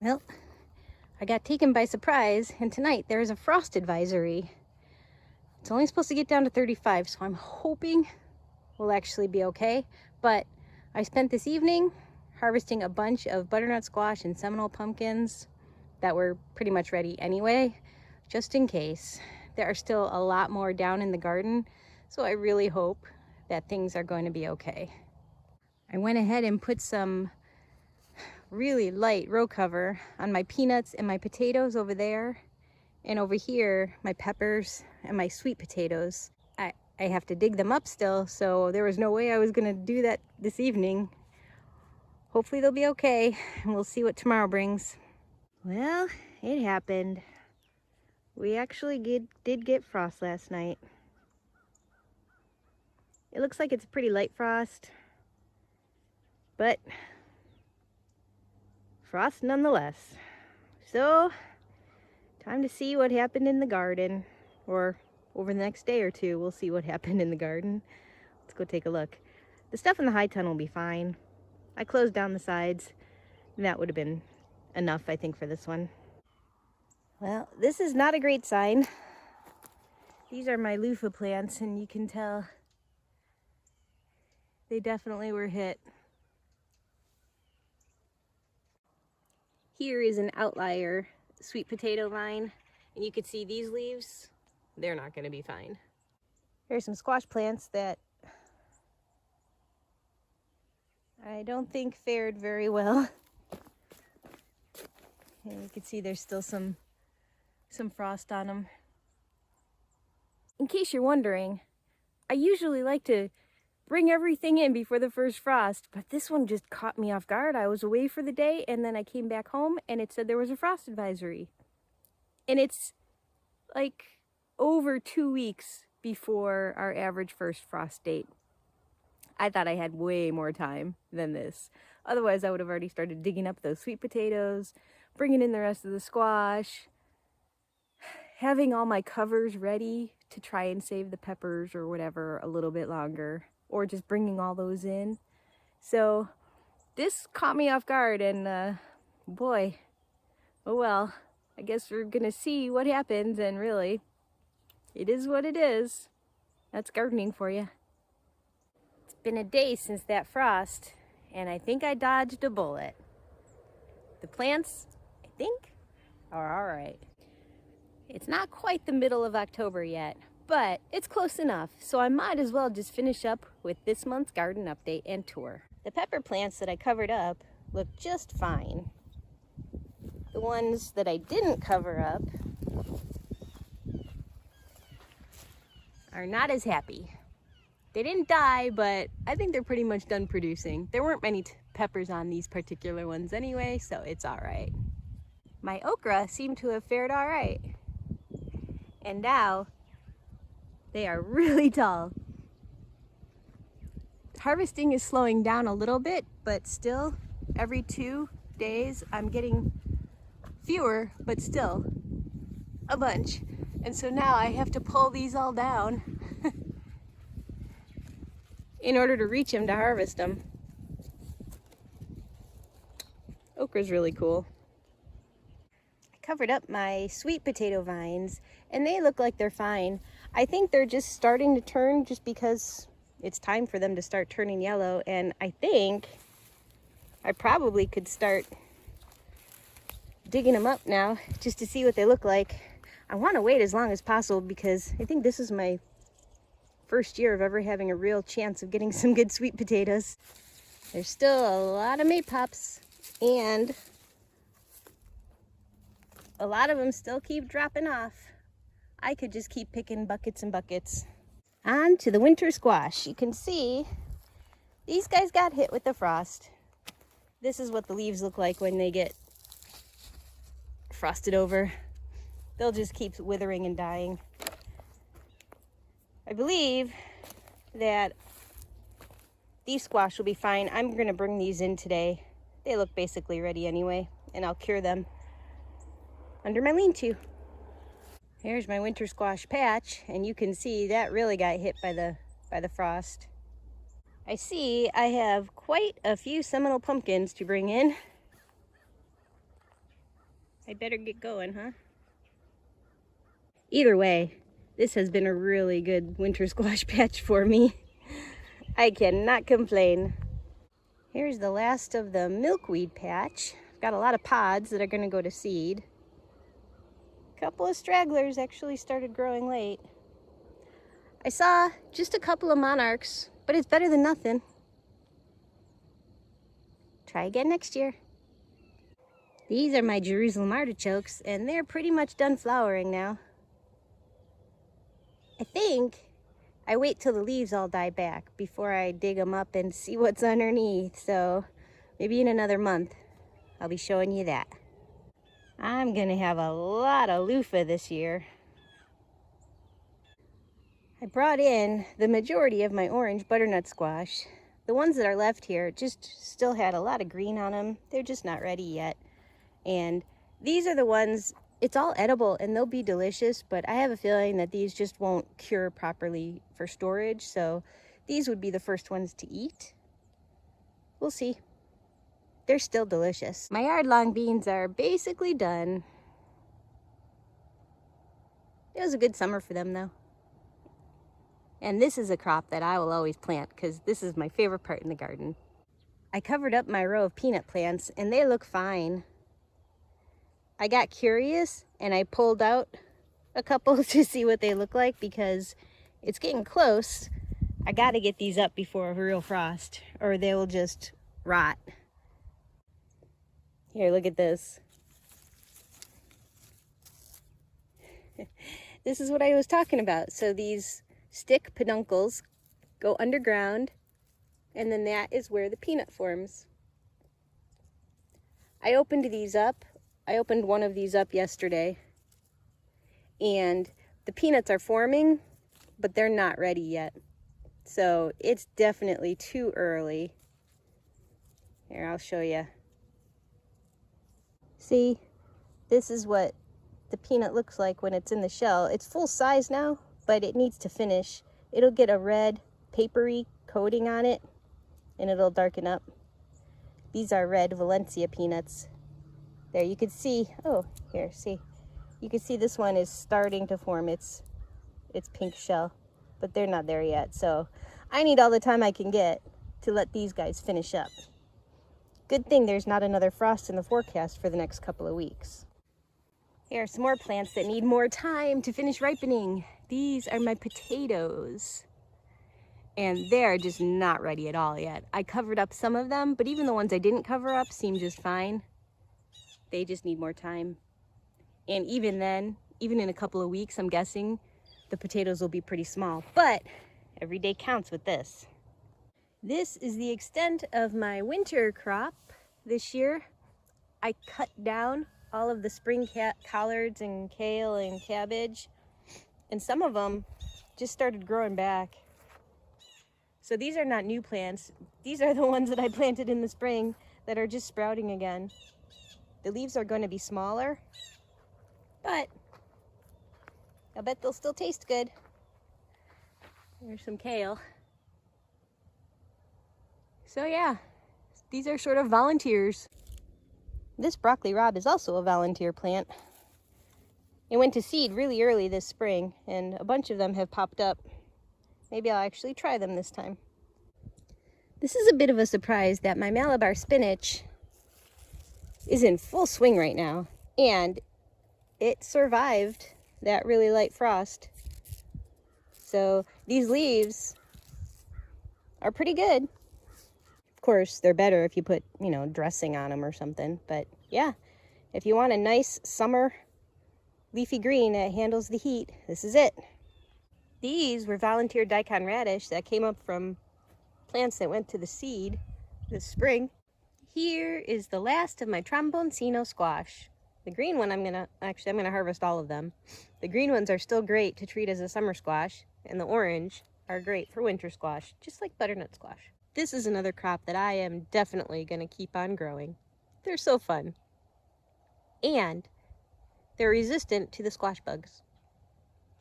Well, I got taken by surprise, and tonight there is a frost advisory. It's only supposed to get down to 35, so I'm hoping we'll actually be okay. But I spent this evening harvesting a bunch of butternut squash and Seminole pumpkins that were pretty much ready anyway, just in case. There are still a lot more down in the garden, so I really hope that things are going to be okay. I went ahead and put some really light row cover on my peanuts and my potatoes over there, and over here my peppers and my sweet potatoes. I have to dig them up still, so there was no way I was gonna do that this evening. Hopefully they'll be okay, and we'll see what tomorrow brings. Well, it happened. We actually did get frost last night. It looks like it's a pretty light frost, but frost nonetheless. So, time to see what happened in the garden, or over the next day or two, we'll see what happened in the garden. Let's go take a look. The stuff in the high ton will be fine. I closed down the sides, and that would have been enough, I think, for this one. Well, this is not a great sign. These are my loofah plants, and you can tell they definitely were hit. Here is an outlier sweet potato vine, and you can see these leaves, they're not going to be fine. Here's some squash plants that I don't think fared very well. And you can see there's still some frost on them. In case you're wondering, I usually like to bring everything in before the first frost, but this one just caught me off guard. I was away for the day, and then I came back home and it said there was a frost advisory. And it's like over 2 weeks before our average first frost date. I thought I had way more time than this. Otherwise, I would have already started digging up those sweet potatoes, bringing in the rest of the squash, having all my covers ready to try and save the peppers or whatever a little bit longer, or just bringing all those in. So this caught me off guard, and boy, oh well, I guess we're gonna see what happens, and really, it is what it is. That's gardening for you. It's been a day since that frost, and I think I dodged a bullet. The plants, I think, are all right. It's not quite the middle of October yet, but it's close enough, so I might as well just finish up with this month's garden update and tour. The pepper plants that I covered up look just fine. The ones that I didn't cover up are not as happy. They didn't die, but I think they're pretty much done producing. There weren't many peppers on these particular ones anyway, so it's all right. My okra seem to have fared all right. And now they are really tall. Harvesting is slowing down a little bit, but still every 2 days I'm getting fewer, but still a bunch. And so now I have to pull these all down in order to reach them to harvest them. Okra's really cool. I covered up my sweet potato vines, and they look like they're fine. I think they're just starting to turn just because it's time for them to start turning yellow, and I think I probably could start digging them up now just to see what they look like. I want to wait as long as possible because I think this is my first year of ever having a real chance of getting some good sweet potatoes. There's still a lot of mate pops, and a lot of them still keep dropping off. I could just keep picking buckets and buckets. On to the winter squash. You can see these guys got hit with the frost. This is what the leaves look like when they get frosted over. They'll just keep withering and dying. I believe that these squash will be fine. I'm going to bring these in today. They look basically ready anyway, and I'll cure them under my lean-to. Here's my winter squash patch, and you can see that really got hit by the frost. I see I have quite a few Seminole pumpkins to bring in. I better get going, huh? Either way, this has been a really good winter squash patch for me. I cannot complain. Here's the last of the Milkweed Patch. I've got a lot of pods that are going to go to seed. A couple of stragglers actually started growing late. I saw just a couple of monarchs, but it's better than nothing. Try again next year. These are my Jerusalem artichokes, and they're pretty much done flowering now. I think I wait till the leaves all die back before I dig them up and see what's underneath. So maybe in another month, I'll be showing you that. I'm gonna have a lot of loofah this year. I brought in the majority of my orange butternut squash. The ones that are left here just still had a lot of green on them. They're just not ready yet. And these are the ones, it's all edible and they'll be delicious, but I have a feeling that these just won't cure properly for storage. So these would be the first ones to eat. We'll see. They're still delicious. My yard-long beans are basically done. It was a good summer for them though. And this is a crop that I will always plant because this is my favorite part in the garden. I covered up my row of peanut plants and they look fine. I got curious and I pulled out a couple to see what they look like because it's getting close. I gotta get these up before a real frost or they will just rot. Here, look at this. This is what I was talking about. So these stick peduncles go underground and then that is where the peanut forms. I opened these up. I opened one of these up yesterday and the peanuts are forming, but they're not ready yet. So it's definitely too early. Here, I'll show you. See, this is what the peanut looks like when it's in the shell. It's full size now, but it needs to finish. It'll get a red papery coating on it and it'll darken up. These are red Valencia peanuts. There, you can see, oh, here, see. You can see this one is starting to form its pink shell, but they're not there yet. So I need all the time I can get to let these guys finish up. Good thing there's not another frost in the forecast for the next couple of weeks. Here are some more plants that need more time to finish ripening. These are my potatoes. And they're just not ready at all yet. I covered up some of them, but even the ones I didn't cover up seem just fine. They just need more time. And even then, even in a couple of weeks, I'm guessing, the potatoes will be pretty small. But every day counts with this. This is the extent of my winter crop this year. I cut down all of the spring collards and kale and cabbage, and some of them just started growing back. So these are not new plants. These are the ones that I planted in the spring that are just sprouting again. The leaves are going to be smaller, but I bet they'll still taste good. There's some kale. So yeah, these are sort of volunteers. This broccoli rabe is also a volunteer plant. It went to seed really early this spring and a bunch of them have popped up. Maybe I'll actually try them this time. This is a bit of a surprise that my Malibar spinach is in full swing right now, and it survived that really light frost. So these leaves are pretty good. Of course, they're better if you put, dressing on them or something. But yeah, if you want a nice summer leafy green that handles the heat, this is it. These were volunteer daikon radish that came up from plants that went to the seed this spring. Here is the last of my Trombone Squash. The green one, I'm gonna harvest all of them. The green ones are still great to treat as a summer squash, and the orange are great for winter squash, just like butternut squash. This is another crop that I am definitely gonna keep on growing. They're so fun. And they're resistant to the squash bugs.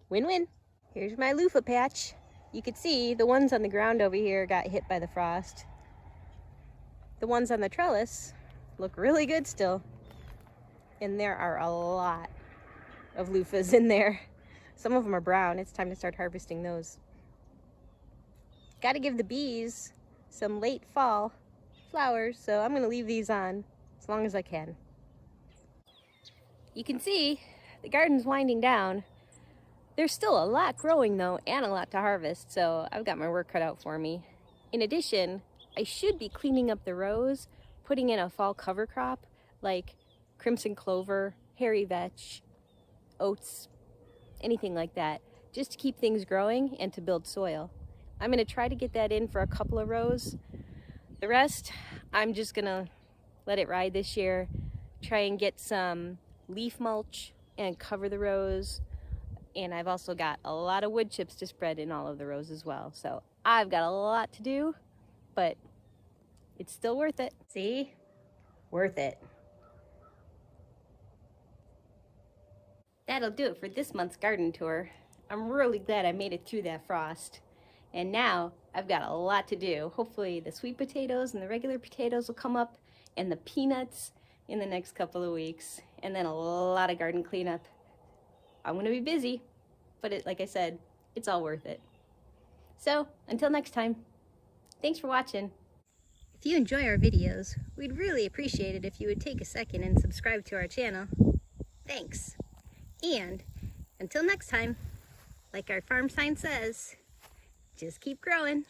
Win-win. Here's my loofah patch. You can see the ones on the ground over here got hit by the frost. The ones on the trellis look really good still. and there are a lot of loofahs in there. Some of them are brown. It's time to start harvesting those. Got to give the bees some late fall flowers, so I'm going to leave these on as long as I can. You can see the garden's winding down. There's still a lot growing though, and a lot to harvest, so I've got my work cut out for me. In addition, I should be cleaning up the rows, putting in a fall cover crop like crimson clover, hairy vetch, oats, anything like that, just to keep things growing and to build soil. I'm going to try to get that in for a couple of rows. The rest, I'm just going to let it ride this year, try and get some leaf mulch and cover the rows. And I've also got a lot of wood chips to spread in all of the rows as well. So I've got a lot to do, but it's still worth it. See? Worth it. That'll do it for this month's garden tour. I'm really glad I made it through that frost. And now I've got a lot to do. Hopefully the sweet potatoes and the regular potatoes will come up, and the peanuts in the next couple of weeks. And then a lot of garden cleanup. I'm gonna be busy, but like I said, it's all worth it. So until next time, thanks for watching. If you enjoy our videos, we'd really appreciate it if you would take a second and subscribe to our channel. Thanks. And until next time, like our farm sign says, just keep growing.